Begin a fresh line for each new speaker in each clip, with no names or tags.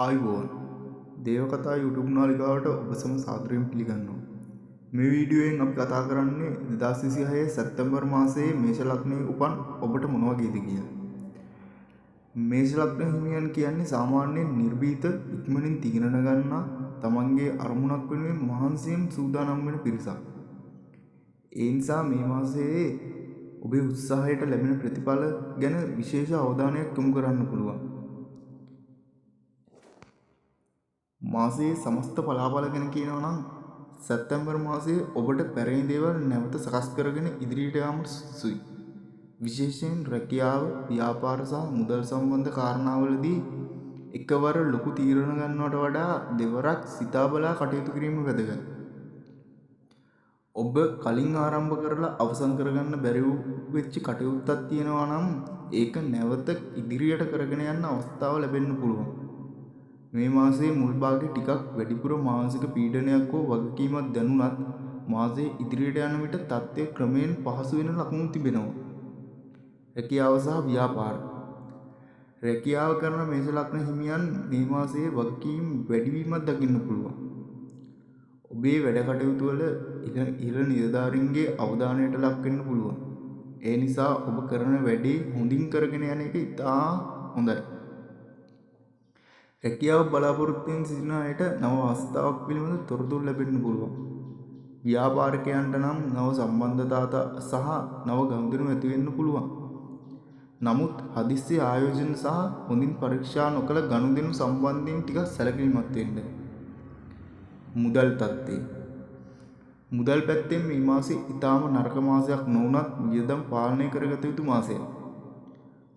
ආයුබෝවන් දේවකතා YouTube නාලිකාවට ඔබ සම සාදරයෙන් පිළිගන්නවා. මේ වීඩියෝයෙන් අපි කතා කරන්නේ 2026 සැප්තැම්බර් මාසයේ මේෂ ලග්නයේ උපන් ඔබට මොන වගේද කියලා. මේෂ ලග්න හිමියන් කියන්නේ සාමාන්‍යයෙන් නිර්භීත, ඉක්මනින් තිගනන ගන්නා, තමන්ගේ අරමුණක් වෙනුවෙන් මහන්සියෙන් සූදානම් වෙන පිරිසක්. ඒ නිසා මේ මාසයේ ඔබේ උත්සාහයට ලැබෙන ප්‍රතිඵල ගැන විශේෂ අවධානයක් යොමු කරන්න පුළුවන්. මාසයේ සමස්ත පලාඵල ගැන කියනවා නම් සැප්තැම්බර් මාසයේ ඔබට පැරණි දේවල් නැවත සකස් කරගෙන ඉදිරියට යාමට සුදුසුයි. විශේෂයෙන් රැකියාව, ව්‍යාපාර සහ මුදල් සම්බන්ධ කාරණාවලදී එකවර ලොකු තීරණ ගන්නවට වඩා දෙවරක් සිතා බලා කටයුතු කිරීම වැදගත්. ඔබ කලින් ආරම්භ කරලා අවසන් කරගන්න බැරි වෙච්ච කටයුත්තක් තියෙනවා නම් ඒක නැවත ඉදිරියට කරගෙන යන්න අවස්ථාව ලැබෙන්න පුළුවන්. මේ මාසයේ මුල් භාගයේ ටිකක් වැඩිපුර මානසික පීඩනයක් හෝ වගකීමක් දැනුණත් මාසයේ ඉදිරියට යන විට තත්ත්වය ක්‍රමයෙන් පහසු වෙන ලකුණු තිබෙනවා. රැකියාව සහ ව්‍යාපාර. රැකියාව කරන මේෂ ලග්න හිමියන් මේ මාසයේ වගකීම් වැඩිවීමක් දකින්න පුළුවන්. ඔබේ වැඩ කටයුතු වල ඉහළ නිලධාරීන්ගේ අවධානයට ලක් වෙන්න පුළුවන්. ඒ නිසා ඔබ කරන වැඩේ හොඳින් කරගෙන යන එක ඉතා හොඳයි. රැකියාව බලාපොරොත්තුෙන් සිටින අයට නව අවස්ථාවක් පිළිබඳ තොරතුරු ලැබෙන්න පුළුවන්. ව්‍යාපාරිකයන්ට නම් නව සම්බන්ධතා සහ නව ගනුදෙනු ඇති වෙන්න පුළුවන්. නමුත් හදිස්සි ආයෝජන සහ හොඳින් පරීක්ෂා නොකළ ගනුදෙනු සම්බන්ධයෙන් ටිකක් සැලකිලිමත් වෙන්න. මුදල් තත්ත්වය. මුදල් පැත්තෙන් මේ මාසෙ ඉතාම නරක මාසයක් නොවුනත් වියදම් පාලනය කරගත යුතු මාසයක්.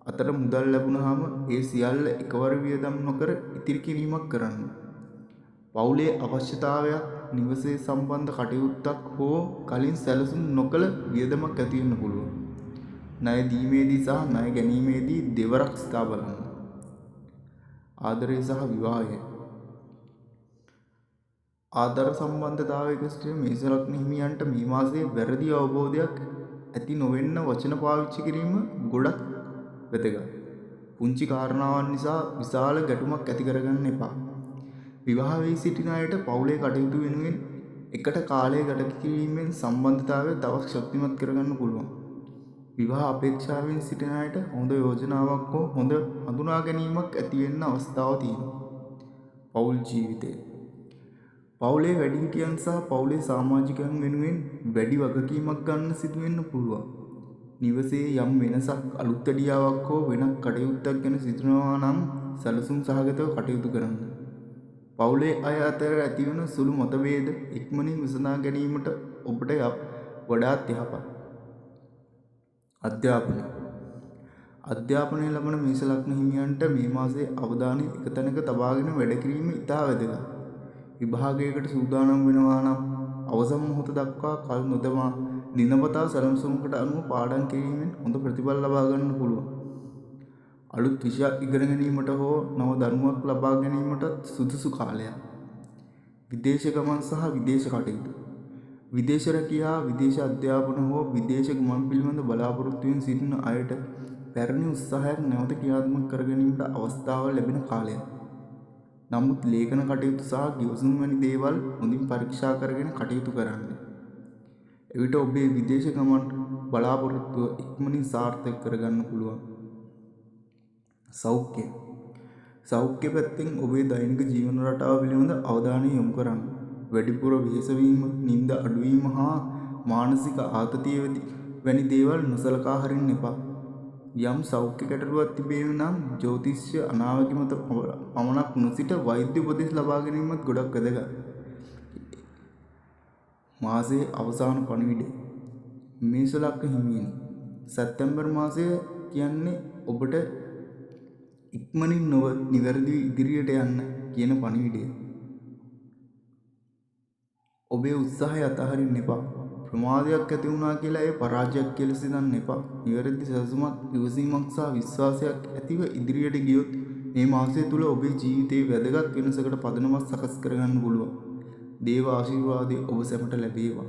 අතට මුදල් ලැබුණාම ඒ සියල්ල එකවර වියදම් නොකර ඉතිරි කිරීමක් කරන්න. පවුලේ අවශ්‍යතාවයක්, නිවසේ සම්බන්ධ කටයුත්තක් හෝ කලින් සැලසුම් නොකළ වියදමක් ඇති වෙන්න පුළුවන්. ණය දීමේදී සහ ණය ගැනීමේදී දෙවරක් සිතා බලන්න. ආදරය සහ විවාහය. ආදර සම්බන්ධතාවයක සිටින මේෂ ලග්න හිමියන්ට මේ මාසයේ වැරදි අවබෝධයක් ඇති නොවෙන්න වචන පාවිච්චි කිරීම ගොඩක් වැදගත්. පුංචි කාරණාවන් නිසා විශාල ගැටුමක් ඇති කරගන්න එපා. විවාහ වී සිටින අයට පවුලේ කටයුතු වෙනුවෙන් එකට කාලය ගත කිරීමෙන් සම්බන්ධතාවය තවත් ශක්තිමත් කරගන්න පුළුවන්. විවාහ අපේක්ෂාවෙන් සිටින අයට හොඳ යෝජනාවක් හෝ හොඳ හඳුනා ගැනීමක් ඇති වෙන්න අවස්ථාවක් තියෙනවා. පවුල් ජීවිතය. පවුලේ වැඩිහිටියන් සහ පවුලේ සමාජිකයන් වෙනුවෙන් වැඩි වගකීමක් ගන්න සිදු වෙන්න පුළුවන්. නිවසේ යම් වෙනසක්, අලුත් අඩියාවක් හෝ වෙනත් කටයුත්තක් ගැන සිතනවා නම් සැලසුම් සහගතව කටයුතු කරන්න. පවුලේ අය අතර ඇතිවන සුළු මතභේද ඉක්මනින් විසඳා ගැනීමට ඔබට වඩාත් යහපත්. අධ්‍යාපනය. අධ්‍යාපනය ලබන මේෂ ලග්න හිමියන්ට මේ මාසයේ අවධානය එක තැනක තබාගෙන වැඩ කිරීම ඉතා වැදගත්. විභාගයකට සූදානම් වෙනවා නම් අවසන් මොහොත දක්වා කල් නොදමා දිනපතා සැලසුමකට අනුව පාඩම් කිරීමෙන් හොඳ ප්‍රතිඵල ලබා ගන්න පුළුවන්. අලුත් විෂයක් ඉගෙන ගැනීමට හෝ නව දැනුමක් ලබා ගැනීමට සුදුසු කාලයක්. විදේශ ගමන් සහ විදේශ කටයුතු. විදේශ රැකියාව, විදේශ අධ්‍යාපන හෝ විදේශ ගමන් පිළිබඳ බලාපොරොත්තුවෙන් සිටින අයට පැරණි උත්සාහයක් නැවත ක්‍රියාත්මක කර ගැනීමට අවස්ථාව ලැබෙන කාලයක්. නමුත් ලේඛන කටයුතු සහ ගිවිසුම් වැනි දේවල් හොඳින් පරීක්ෂා කරගෙන කටයුතු කරන්න. එවිට ඔබේ විදේශ ගමන් බලාපොරොත්තුව ඉක්මනින් සාර්ථක කරගන්න පුළුවන්. සෞඛ්‍ය. සෞඛ්‍ය පැත්තෙන් ඔබේ දෛනික ජීවන රටාව පිළිබඳ අවධානය යොමු කරන්න. වැඩිපුර වෙහෙස වීම, නිින්ද අඩු වීම හා මානසික ආතතිය වැනි දේවල් නොසලකා හරින්න එපා. යම් සෞඛ්‍ය ගැටලුවක් තිබේ නම් ජ්‍යොතිෂ්‍ය අනාවැකි මත පමණක් නොසිට වෛද්‍ය උපදෙස් ලබා ගැනීමත් ගොඩක් වැදගත්. මාසයේ අවසාන පණිවිඩය. මේෂ ලග්න හිමියනි, සැප්තැම්බර් මාසය කියන්නේ ඔබට ඉක්මනින් නොව නිවැරදිව ඉදිරියට යන්න කියන පණිවිඩය. ඔබේ උත්සාහය අතහරින්න එපා. ප්‍රමාදයක් ඇති වුණා කියලා ඒ පරාජයක් කියලා සිතන්න එපා. නිවැරදි සැලසුමක්, ඉවසීමක් සහ විශ්වාසයක් ඇතිව ඉදිරියට ගියොත් මේ මාසය තුල ඔබේ ජීවිතයේ වැදගත් වෙනසකට පදනමක් සකස් කරගන්න පුළුවන්. දේව ආශිර්වාදය ඔබ සැමට ලැබේවා.